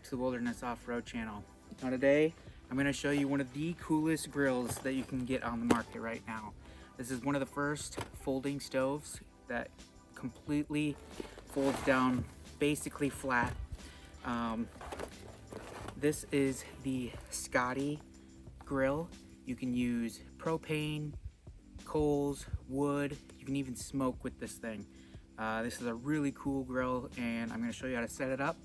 to the Wilderness Off-Road channel. Now today, I'm going to show you one of the coolest grills that you can get on the market right now. This is one of the first folding stoves that completely folds down basically flat. This is the Skotti Grill. You can use propane, coals, wood. You can even smoke with this thing. This is a really cool grill, and I'm going to show you how to set it up.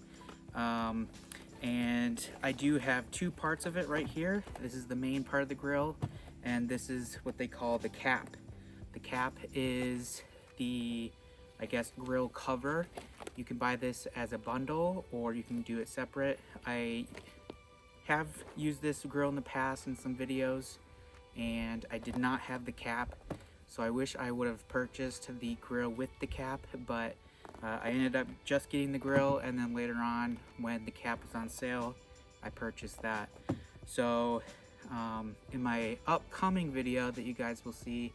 And I do have two parts of it right here. This is the main part of the grill, and this is what they call the cap. The cap is the, I guess, grill cover. You can buy this as a bundle, or you can do it separate. I have used this grill in the past in some videos, and I did not have the cap, so I wish I would have purchased the grill with the cap, but I ended up just getting the grill, and then later on when the cap was on sale, I purchased that. So in my upcoming video that you guys will see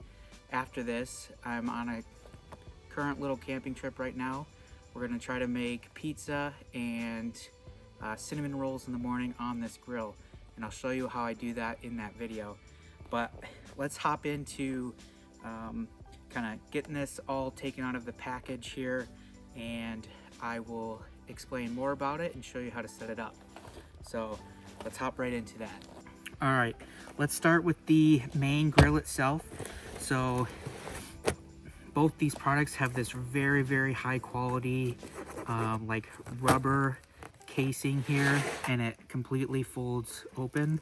after this, I'm on a current little camping trip right now. We're gonna try to make pizza and cinnamon rolls in the morning on this grill, and I'll show you how I do that in that video. But let's hop into kind of getting this all taken out of the package here, and I will explain more about it and show you how to set it up. So let's hop right into that. All right, let's start with the main grill itself. So both these products have this very, very high quality like rubber casing here, and it completely folds open.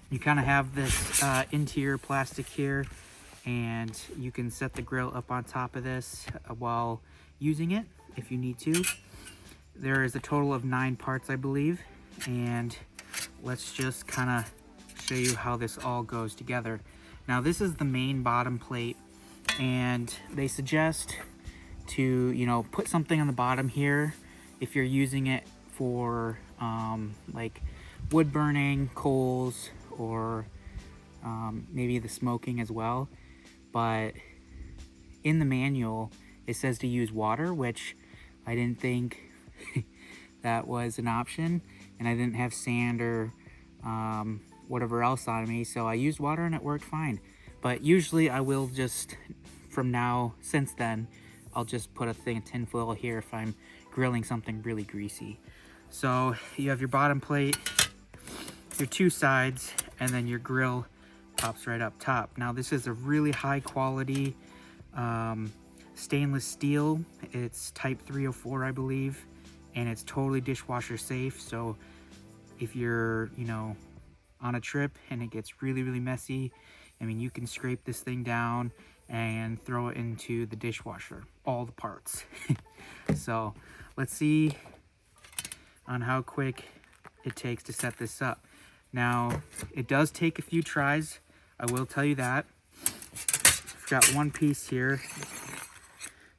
You kind of have this interior plastic here, and you can set the grill up on top of this while using it if you need to. There is a total of 9 parts, I believe, and let's just kind of show you how this all goes together. Now this is the main bottom plate, and they suggest to, you know, put something on the bottom here if you're using it for like wood burning, coals, or maybe the smoking as well. But in the manual it says to use water, which I didn't think that was an option, and I didn't have sand or whatever else on me, so I used water and it worked fine. But usually I will just, from now, since then, I'll just put a thing of tin foil here if I'm grilling something really greasy. So you have your bottom plate, your 2 sides, and then your grill pops right up top. Now this is a really high quality stainless steel. It's type 304, I believe, and it's totally dishwasher safe. So if you're, you know, on a trip and it gets really, really messy, I mean, you can scrape this thing down and throw it into the dishwasher, all the parts. So let's see on how quick it takes to set this up. Now, it does take a few tries, I will tell you that. I've got one piece here.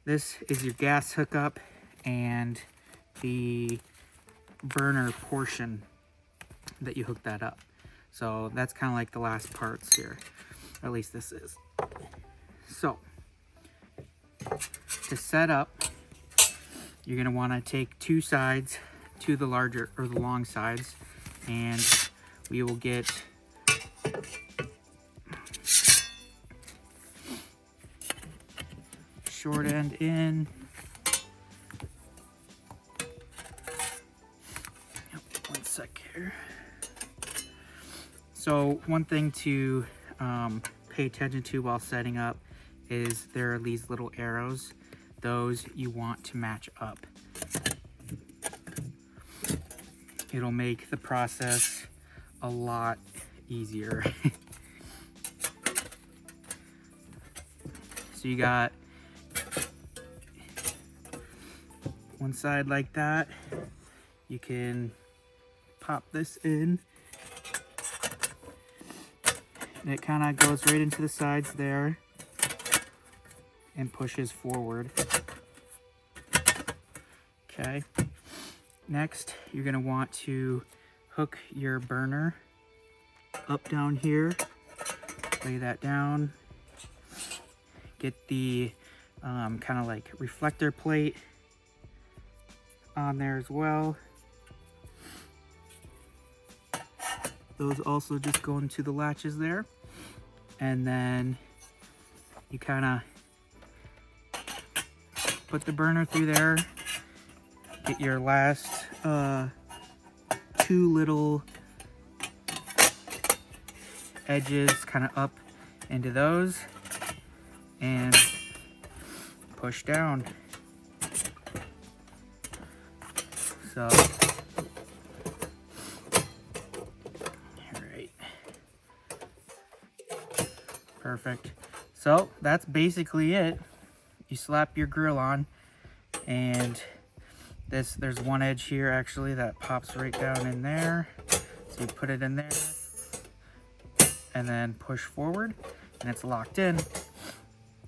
This is your gas hookup and the burner portion that you hook that up. So that's kind of like the last parts here, or at least this is. So to set up, you're going to want to take 2 sides to the larger or the long sides, and we will get short end in. One sec here. So one thing to pay attention to while setting up is there are these little arrows. Those you want to match up. It'll make the process a lot easier. So you got one side like that. You can pop this in, and it kind of goes right into the sides there and pushes forward. Okay. Next, you're going to want to hook your burner up down here. Lay that down. Get the kind of like reflector plate on there as well. Those also just go into the latches there. And then you kind of put the burner through there, get your last two little edges kind of up into those and push down. So, all right, perfect. So that's basically it. You slap your grill on, and there's one edge here actually that pops right down in there. So you put it in there and then push forward and it's locked in.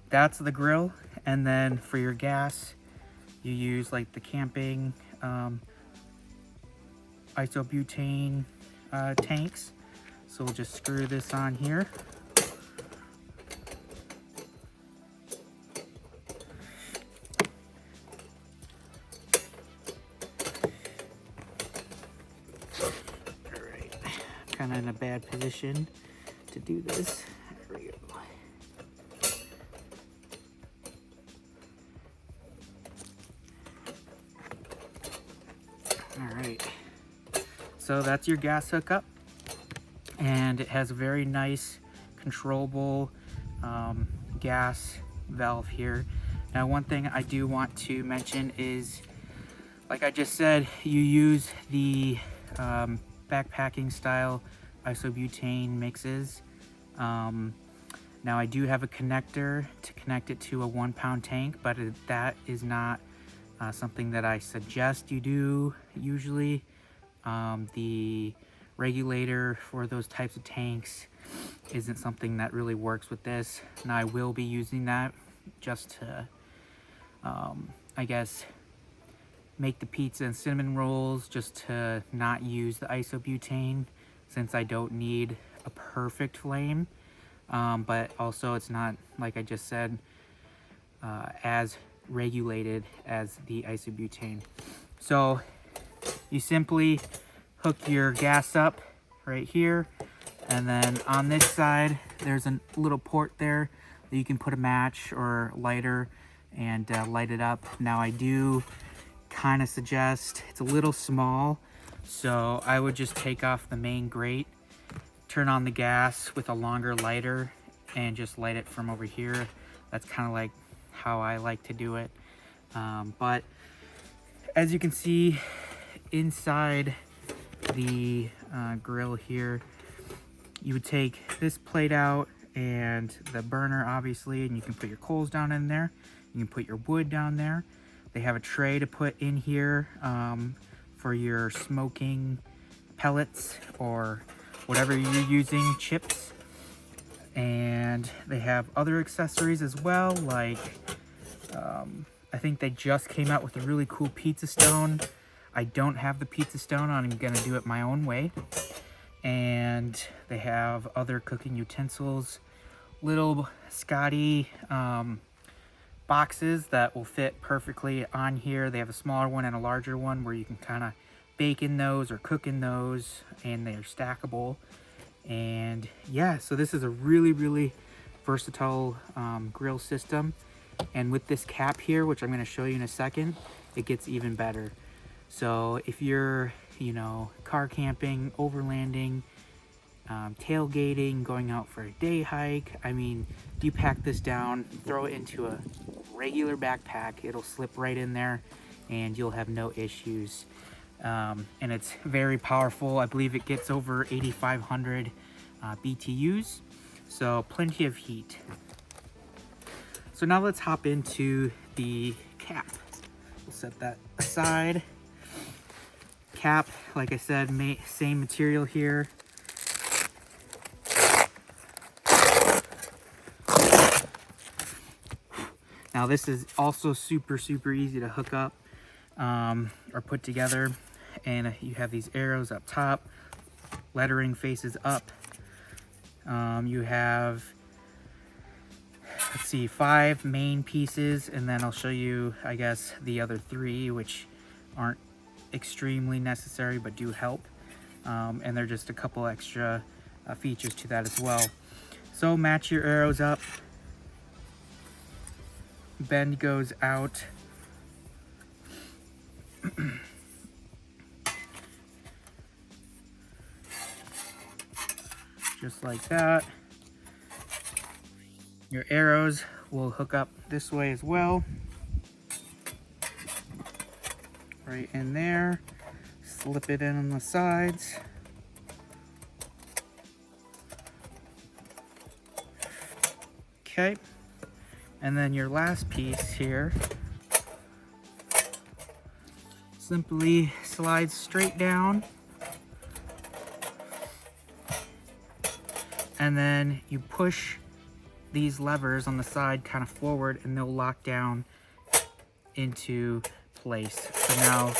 That's the grill. And then for your gas, you use like the camping isobutane tanks. So we'll just screw this on here. Alright, kind of in a bad position to do this. There we go. Alright, so that's your gas hookup, and it has a very nice controllable gas valve here. Now one thing I do want to mention is, like I just said, you use the backpacking style isobutane mixes. Now I do have a connector to connect it to a 1 pound tank, but that is not something that I suggest you do usually. The regulator for those types of tanks isn't something that really works with this. Now I will be using that just to I guess make the pizza and cinnamon rolls, just to not use the isobutane since I don't need a perfect flame, but also it's not, like I just said, as regulated as the isobutane. So you simply hook your gas up right here, and then on this side there's a little port there that you can put a match or lighter and light it up. Now I do kind of suggest, it's a little small, so I would just take off the main grate, turn on the gas with a longer lighter, and just light it from over here. That's kind of like how I like to do it. But as you can see inside the grill here, you would take this plate out and the burner obviously, and you can put your coals down in there. You can put your wood down there. They have a tray to put in here for your smoking pellets or whatever you're using, chips. And they have other accessories as well, like I think they just came out with a really cool pizza stone. I don't have the pizza stone, I'm gonna do it my own way. And they have other cooking utensils, little Skotti boxes that will fit perfectly on here. They have a smaller one and a larger one where you can kind of bake in those or cook in those, and they're stackable. And yeah, so this is a really versatile grill system. And with this cap here, which I'm going to show you in a second, it gets even better. So if you're, you know, car camping, overlanding, tailgating, going out for a day hike, I mean, you pack this down, throw it into a regular backpack, it'll slip right in there and you'll have no issues. And it's very powerful. I believe it gets over 8,500 BTUs, so plenty of heat. So now let's hop into the cap. We'll set that aside. Cap, like I said, same material here. Now this is also super easy to hook up or put together, and you have these arrows up top, lettering faces up. You have let's see, 5 main pieces, and then I'll show you, I guess, the other 3, which aren't extremely necessary but do help. And they're just a couple extra features to that as well. So match your arrows up. Bend goes out. Just like that. Your arrows will hook up this way as well. Right in there. Slip it in on the sides. Okay. And then your last piece here simply slides straight down. And then you push these levers on the side kind of forward and they'll lock down into place. So now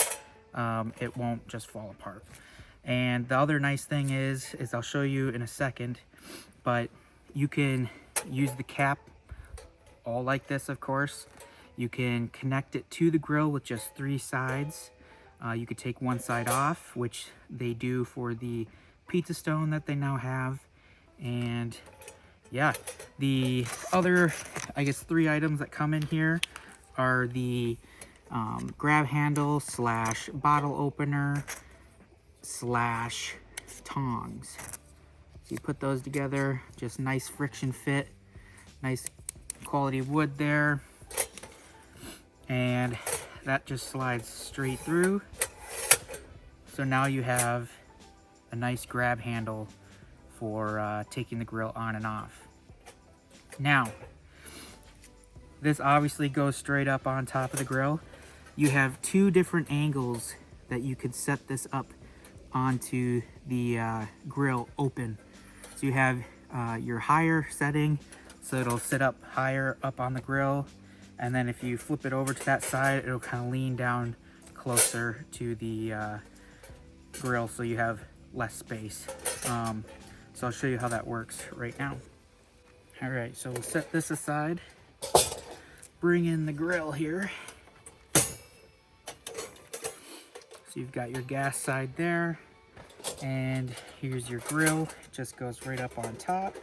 it won't just fall apart. And the other nice thing is I'll show you in a second, but you can use the cap all like this, of course. You can connect it to the grill with just 3 sides. You could take one side off, which they do for the pizza stone that they now have. And yeah, the other, I guess, 3 items that come in here are the grab handle slash bottle opener slash tongs. So you put those together, just nice friction fit, nice quality wood there, and that just slides straight through. So now you have a nice grab handle for taking the grill on and off. Now, this obviously goes straight up on top of the grill. You have 2 different angles that you could set this up onto the grill open. So you have your higher setting, so it'll sit up higher up on the grill, and then if you flip it over to that side, it'll kind of lean down closer to the grill, so you have less space. So I'll show you how that works right now. All right, so we'll set this aside, bring in the grill here. So you've got your gas side there, and here's your grill. It just goes right up on top.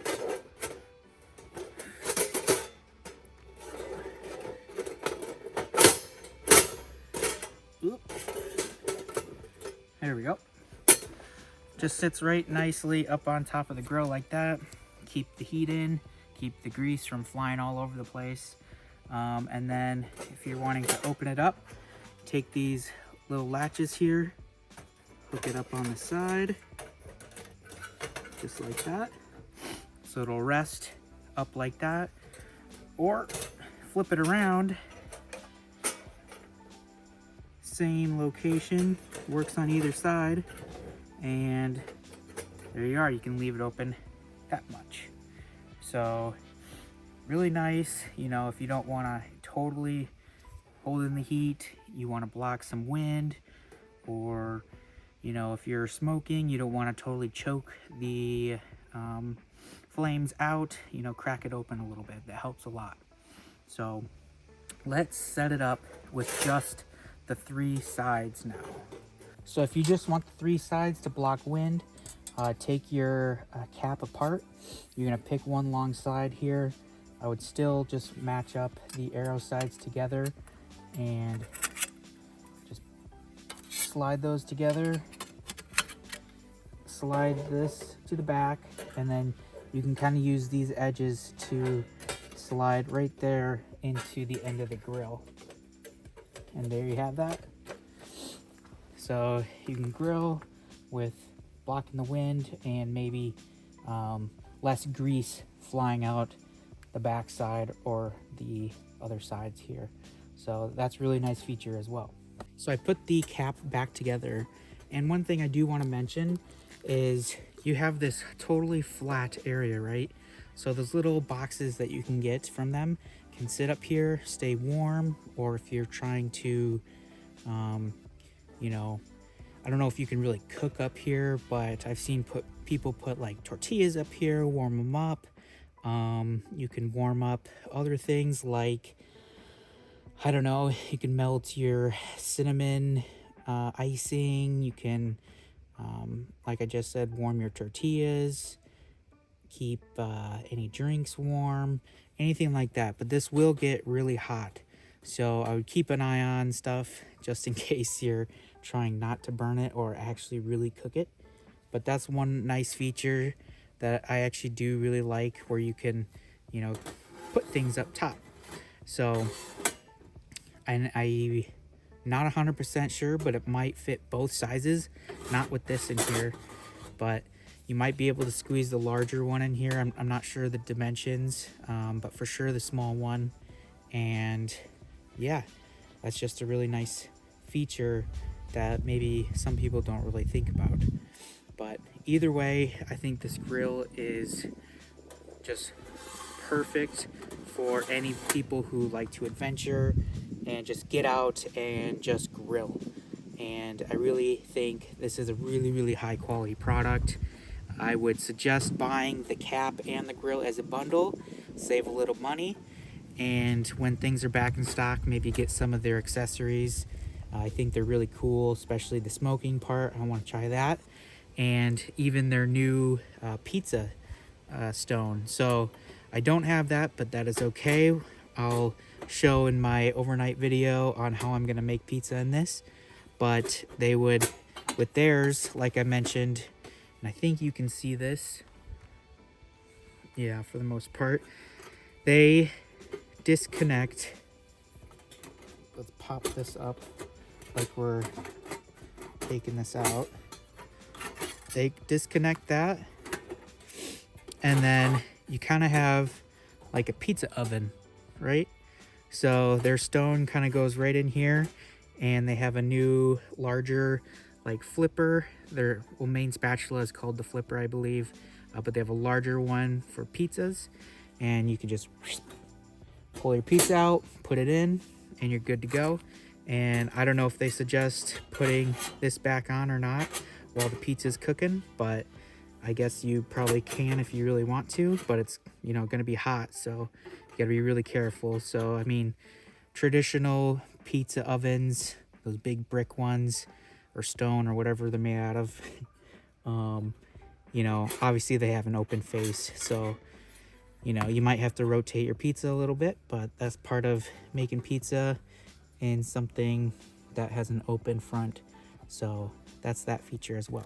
Oop. There we go. Just sits right nicely up on top of the grill like that. Keep the heat in, keep the grease from flying all over the place. And then if you're wanting to open it up, take these little latches here, hook it up on the side, just like that. So it'll rest up like that, or flip it around. Same location, works on either side, and there you are. You can leave it open that much. So really nice, you know, if you don't want to totally hold in the heat, you want to block some wind, or you know, if you're smoking, you don't want to totally choke the flames out, you know, crack it open a little bit. That helps a lot. So let's set it up with just the 3 sides now. So if you just want the 3 sides to block wind, take your cap apart. You're gonna pick one long side here. I would still just match up the arrow sides together and just slide those together. Slide this to the back, and then you can kind of use these edges to slide right there into the end of the grill. And there you have that. So you can grill with blocking the wind and maybe less grease flying out the back side or the other sides here. So that's a really nice feature as well. So I put the cap back together, and one thing I do want to mention is you have this totally flat area, right? So those little boxes that you can get from them can sit up here, stay warm, or if you're trying to, you know, I don't know if you can really cook up here, but I've seen people put like tortillas up here, warm them up. You can warm up other things like, I don't know, you can melt your cinnamon icing. You can, like I just said, warm your tortillas, keep any drinks warm, anything like that. But this will get really hot. So I would keep an eye on stuff just in case you're trying not to burn it or actually really cook it. But that's one nice feature that I actually do really like, where you can, you know, put things up top. So, and I not 100% sure, but it might fit both sizes. Not with this in here, but you might be able to squeeze the larger one in here. I'm not sure the dimensions, but for sure the small one. And yeah, that's just a really nice feature that maybe some people don't really think about. But either way, I think this grill is just perfect for any people who like to adventure and just get out and just grill. And I really think this is a really high quality product. I would suggest buying the cap and the grill as a bundle, save a little money, and when things are back in stock, maybe get some of their accessories. I think they're really cool, especially the smoking part. I want to try that. And even their new pizza stone. So I don't have that, but that is okay. I'll show in my overnight video on how I'm gonna make pizza in this. But they would, with theirs, like I mentioned, and I think you can see this, yeah, for the most part, they disconnect. Let's pop this up like we're taking this out. They disconnect that, and then you kind of have like a pizza oven, right? So their stone kind of goes right in here, and they have a new larger like flipper. Their main spatula is called the flipper, I believe, but they have a larger one for pizzas, and you can just pull your pizza out, put it in, and you're good to go. And I don't know if they suggest putting this back on or not while the pizza's cooking, but I guess you probably can if you really want to, but it's, you know, going to be hot, so you got to be really careful. So I mean, traditional pizza ovens, those big brick ones or stone or whatever they're made out of, you know, obviously they have an open face, so you know, you might have to rotate your pizza a little bit, but that's part of making pizza in something that has an open front. So that's that feature as well.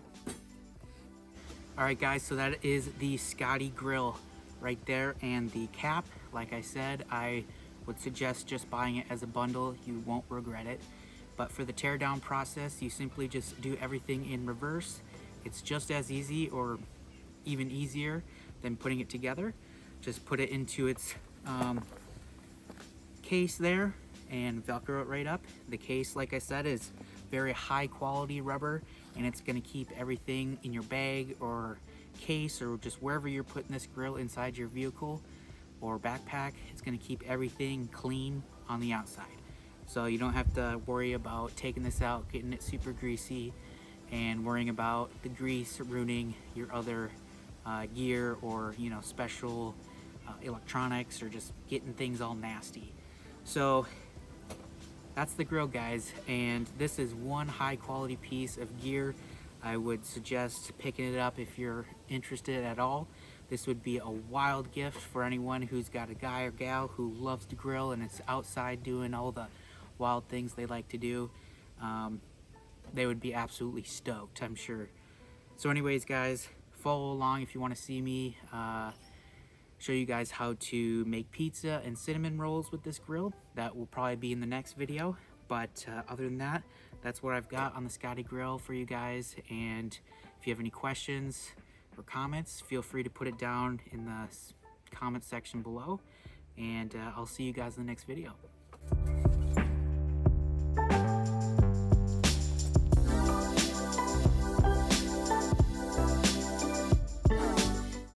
All right, guys, so that is the Skotti Grill right there, and the cap. Like I said, I would suggest just buying it as a bundle. You won't regret it. But for the teardown process, you simply just do everything in reverse. It's just as easy or even easier than putting it together. Just put it into its case there and Velcro it right up. The case, like I said, is very high quality rubber, and it's going to keep everything in your bag or case or just wherever you're putting this grill inside your vehicle or backpack. It's going to keep everything clean on the outside, so you don't have to worry about taking this out, getting it super greasy, and worrying about the grease ruining your other gear or, you know, special electronics, or just getting things all nasty. So that's the grill, guys, and this is one high quality piece of gear. I would suggest picking it up if you're interested at all. This would be a wild gift for anyone who's got a guy or gal who loves to grill and is outside doing all the wild things they like to do. They would be absolutely stoked, I'm sure. So anyways, guys, follow along if you want to see me show you guys how to make pizza and cinnamon rolls with this grill. That will probably be in the next video, but other than that, that's what I've got on the Skotti Grill for you guys. And if you have any questions or comments, feel free to put it down in the comment section below, and I'll see you guys in the next video.